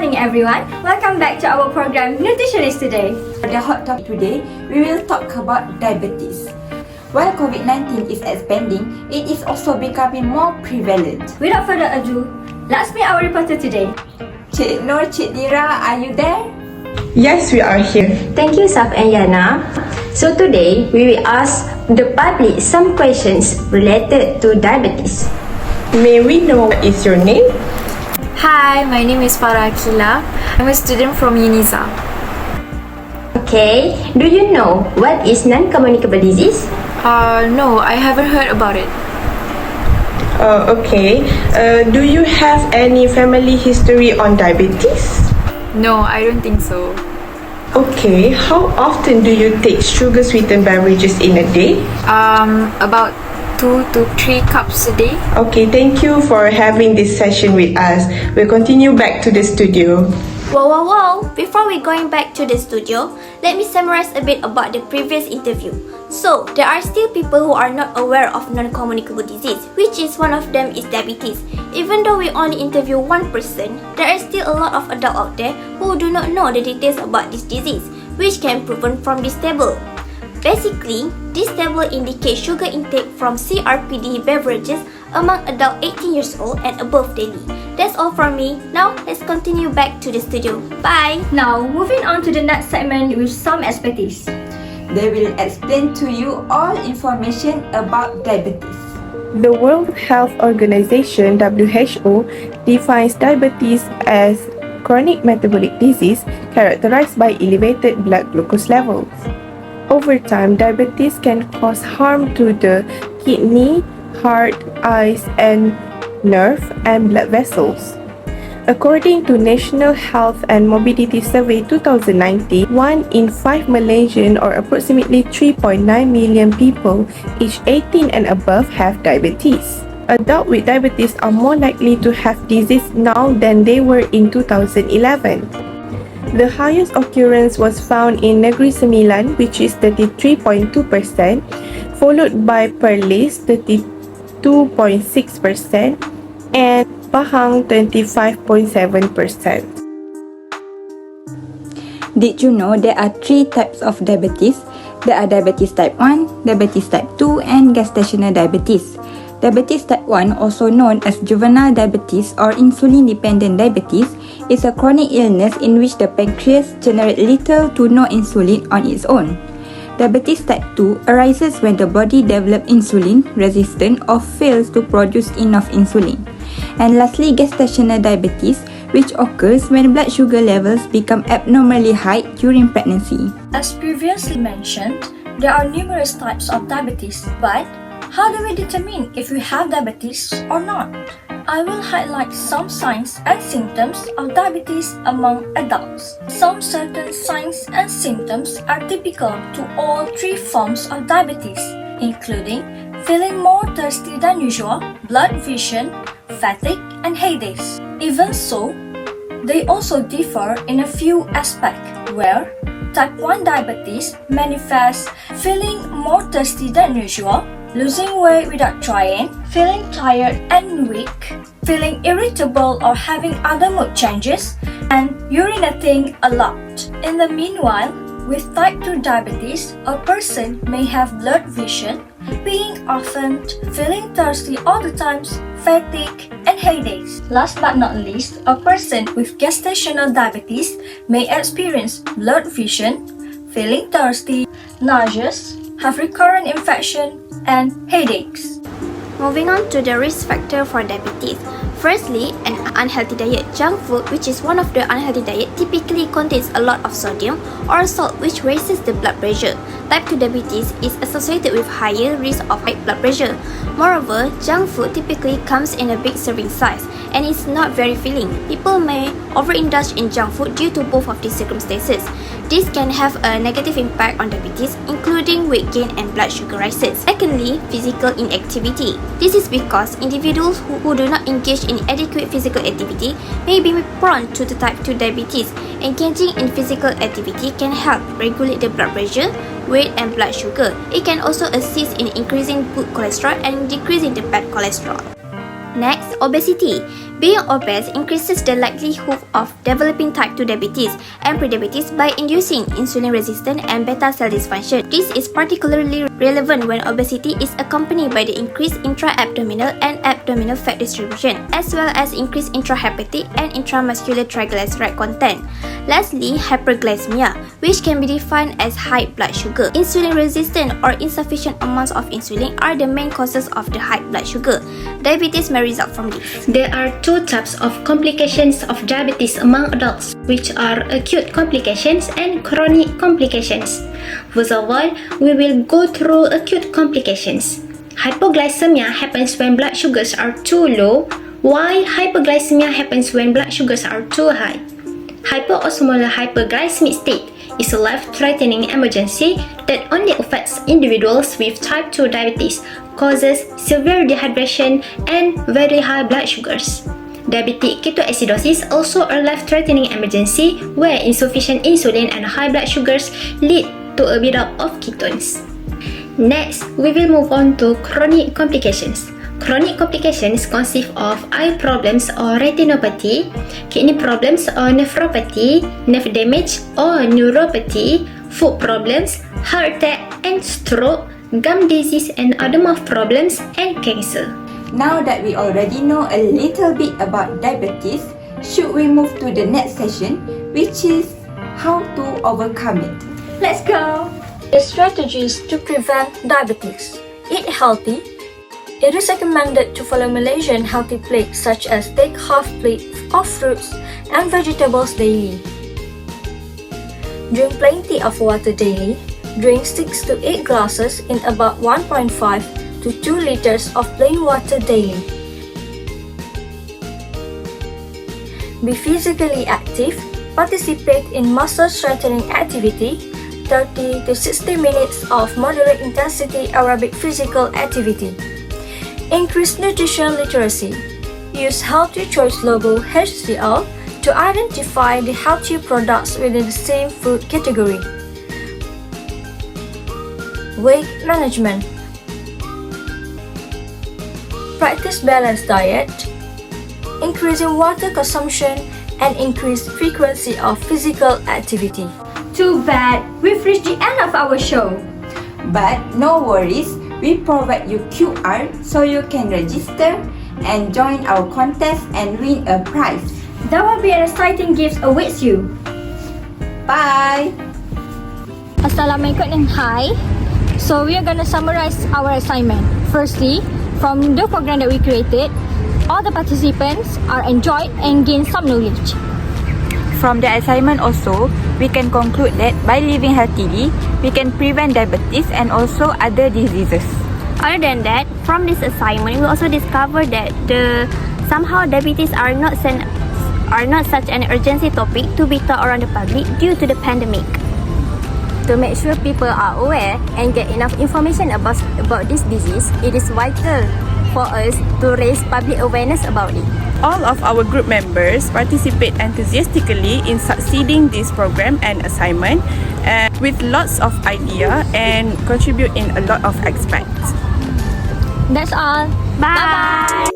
morning everyone. Welcome back to our program Nutritionist Today. The hot topic today, we will talk about diabetes. While COVID-19 is expanding, it is also becoming more prevalent. Without further ado, let's meet our reporter today. Cik Nur, Cik Dira, are you there? Yes, we are here. Thank you, Saf and Yana. So today, we will ask the public some questions related to diabetes. May we know what is your name? Hi, my name is Farah Akila. I'm a student from UNISA. Okay, do you know what is non-communicable disease? No, I haven't heard about it. Okay. Do you have any family history on diabetes? No, I don't think so. Okay, how often do you take sugar-sweetened beverages in a day? About 2 to 3 cups a day. Okay, thank you for having this session with us. We'll continue back to the studio. Whoa! Before we going back to the studio, let me summarize a bit about the previous interview. So, there are still people who are not aware of non-communicable disease, which is one of them is diabetes. Even though we only interview one person, there are still a lot of adults out there who do not know the details about this disease, which can be proven from this table. Basically, this table indicates sugar intake from CRPD beverages among adults 18 years old and above daily. That's all from me. Now, let's continue back to the studio. Bye! Now, moving on to the next segment with some expertise. They will explain to you all information about diabetes. The World Health Organization (WHO) defines diabetes as chronic metabolic disease characterized by elevated blood glucose levels. Over time, diabetes can cause harm to the kidney, heart, eyes, and nerve and blood vessels. According to National Health and Mobility Survey 2019, 1 in 5 Malaysian or approximately 3.9 million people aged 18 and above have diabetes. Adults with diabetes are more likely to have disease now than they were in 2011. The highest occurrence was found in Negeri Sembilan, which is 33.2%, followed by Perlis 32.6% and Pahang 25.7%. Did you know there are 3 types of diabetes? There are diabetes type 1, diabetes type 2, and gestational diabetes. Diabetes type 1, also known as juvenile diabetes or insulin-dependent diabetes, is a chronic illness in which the pancreas generates little to no insulin on its own. Diabetes type 2 arises when the body develops insulin resistance or fails to produce enough insulin. And lastly, gestational diabetes, which occurs when blood sugar levels become abnormally high during pregnancy. As previously mentioned, there are numerous types of diabetes, but how do we determine if we have diabetes or not? I will highlight some signs and symptoms of diabetes among adults. Some certain signs and symptoms are typical to all 3 forms of diabetes, including feeling more thirsty than usual, blurred vision, fatigue, and headaches. Even so, they also differ in a few aspects, where type 1 diabetes manifests feeling more thirsty than usual, losing weight without trying, feeling tired and weak, feeling irritable or having other mood changes, and urinating a lot. In the meanwhile, with type 2 diabetes, a person may have blurred vision, being often, feeling thirsty all the times, fatigue, and headaches. Last but not least, a person with gestational diabetes may experience blurred vision, feeling thirsty, nauseous, have recurrent infection, and headaches. Moving on to the risk factor for diabetes. Firstly, an unhealthy diet. Junk food, which is one of the unhealthy diet, typically contains a lot of sodium or salt, which raises the blood pressure. Type 2 diabetes is associated with higher risk of high blood pressure. Moreover, junk food typically comes in a big serving size and is not very filling. People may overindulge in junk food due to both of these circumstances. This can have a negative impact on diabetes, including weight gain and blood sugar rises. Secondly, physical inactivity. This is because individuals who do not engage in adequate physical activity may be prone to the type 2 diabetes. Engaging in physical activity can help regulate the blood pressure, weight, and blood sugar. It can also assist in increasing good cholesterol and decreasing the bad cholesterol. Next, obesity. Being obese increases the likelihood of developing type 2 diabetes and prediabetes by inducing insulin resistance and beta cell dysfunction. This is particularly relevant when obesity is accompanied by the increased intra-abdominal and abdominal fat distribution, as well as increased intrahepatic and intramuscular triglyceride content. Lastly, hyperglycemia, which can be defined as high blood sugar. Insulin resistant or insufficient amounts of insulin are the main causes of the high blood sugar. Diabetes may result from this. There are two types of complications of diabetes among adults, which are acute complications and chronic complications. First of all, we will go through acute complications. Hypoglycemia happens when blood sugars are too low, while hyperglycemia happens when blood sugars are too high. Hyperosmolar hyperglycemic state is a life-threatening emergency that only affects individuals with type 2 diabetes, causes severe dehydration and very high blood sugars. Diabetic ketoacidosis also a life-threatening emergency where insufficient insulin and high blood sugars lead to a buildup of ketones. Next, we will move on to chronic complications. Chronic complications consist of eye problems or retinopathy, kidney problems or nephropathy, nerve damage or neuropathy, foot problems, heart attack and stroke, gum disease and other mouth problems, and cancer. Now that we already know a little bit about diabetes, should we move to the next session, which is how to overcome it? Let's go! The strategies to prevent diabetes. Eat healthy. It is recommended to follow Malaysian healthy plates such as take half plate of fruits and vegetables daily. Drink plenty of water daily. Drink 6 to 8 glasses in about 1.5 to 2 liters of plain water daily. Be physically active. Participate in muscle strengthening activity. 30 to 60 minutes of moderate intensity aerobic physical activity. Increase nutrition literacy. Use Healthy Choice logo HCL to identify the healthier products within the same food category. Weight management. Practice balanced diet. Increasing water consumption and increase frequency of physical activity. Too bad, we've reached the end of our show. But no worries, we provide you QR so you can register and join our contest and win a prize. There will be an exciting gift awaits you. Bye! Assalamualaikum and hi. So we are going to summarize our assignment. Firstly, from the program that we created, all the participants are enjoyed and gain some knowledge. From the assignment also, we can conclude that by living healthily, we can prevent diabetes and also other diseases. Other than that, from this assignment, we also discovered that somehow diabetes are not such an urgency topic to be taught around the public due to the pandemic. To make sure people are aware and get enough information about this disease, it is vital for us to raise public awareness about it. All of our group members participate enthusiastically in succeeding this program and assignment with lots of idea and contribute in a lot of aspects. That's all. Bye!